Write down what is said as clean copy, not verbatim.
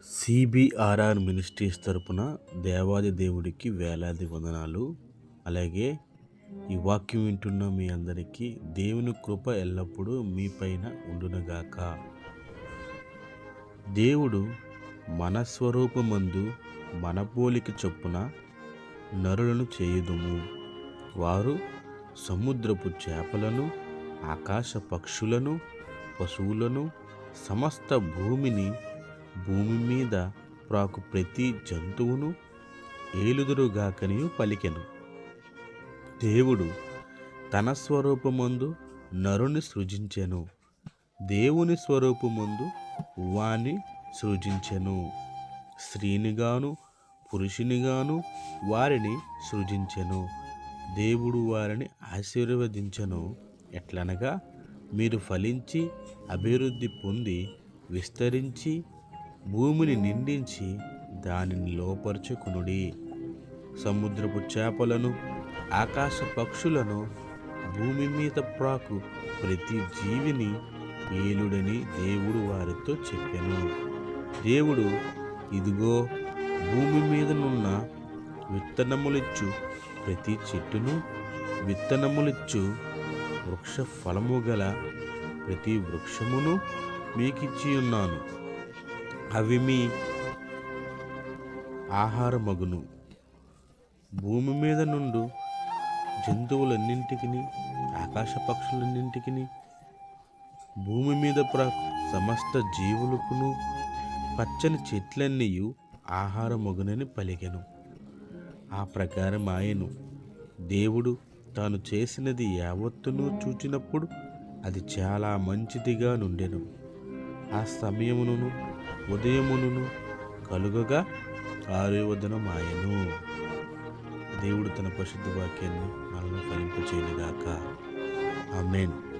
సిబిఆర్ఆర్ ministries తరపున దేవాది దేవుడికి వేలాది వందనాలు. అలాగే ఈ వాక్యం వింటున్న మీ అందరికీ దేవుని కృప ఎల్లప్పుడూ మీ పైన ఉండునుగాక. దేవుడు మన స్వరూపమందు మన పోలిక చొప్పున నరులను చేయుదుము. వారు సముద్రపు చేపలను, ఆకాశ పక్షులను, పశువులను, సమస్త భూమి మీద ప్రాకు ప్రతి జంతువును ఏలుదురుగాకనియు పలికెను. దేవుడు తన స్వరూపమందు నరుని సృజించెను. దేవుని స్వరూపమందు వాని సృజించెను. స్త్రీనిగాను పురుషునిగాను వారిని సృజించెను. దేవుడు వారిని ఆశీర్వదించెను. ఎట్లనగా, మీరు ఫలించి అభివృద్ధి పొంది విస్తరించి భూమిని నిండించి దానిని లోపరుచుకునుడి. సముద్రపు చేపలను, ఆకాశ పక్షులను, భూమి మీద ప్రాకు ప్రతి జీవిని ఏలుడని దేవుడు వారితో చెప్పెను. దేవుడు, ఇదిగో, భూమి మీదనున్న విత్తనములిచ్చు ప్రతి చెట్టును, విత్తనములిచ్చు వృక్ష ఫలము గల ప్రతి వృక్షమును మీకిచ్చి ఉన్నాను. అవి మీ ఆహారమగును. భూమి మీద నుండు జంతువులన్నింటికి, ఆకాశ పక్షులన్నింటికి, భూమి మీద సమస్త జీవులకును పచ్చని చెట్లన్నీయు ఆహారమగునని పలికెను. ఆ ప్రకారం ఆయను. దేవుడు తాను చేసినది యావత్తును చూచినప్పుడు అది చాలా మంచిదిగా నుండెను. ఆ సమయమును ఉదయమును కలుగగా ఆశీర్వదనమాయెను. దేవుడు తన పరిశుద్ధ వాక్యాన్ని మనల్ని ఫలింపచేయునుగాక. ఆమేన్.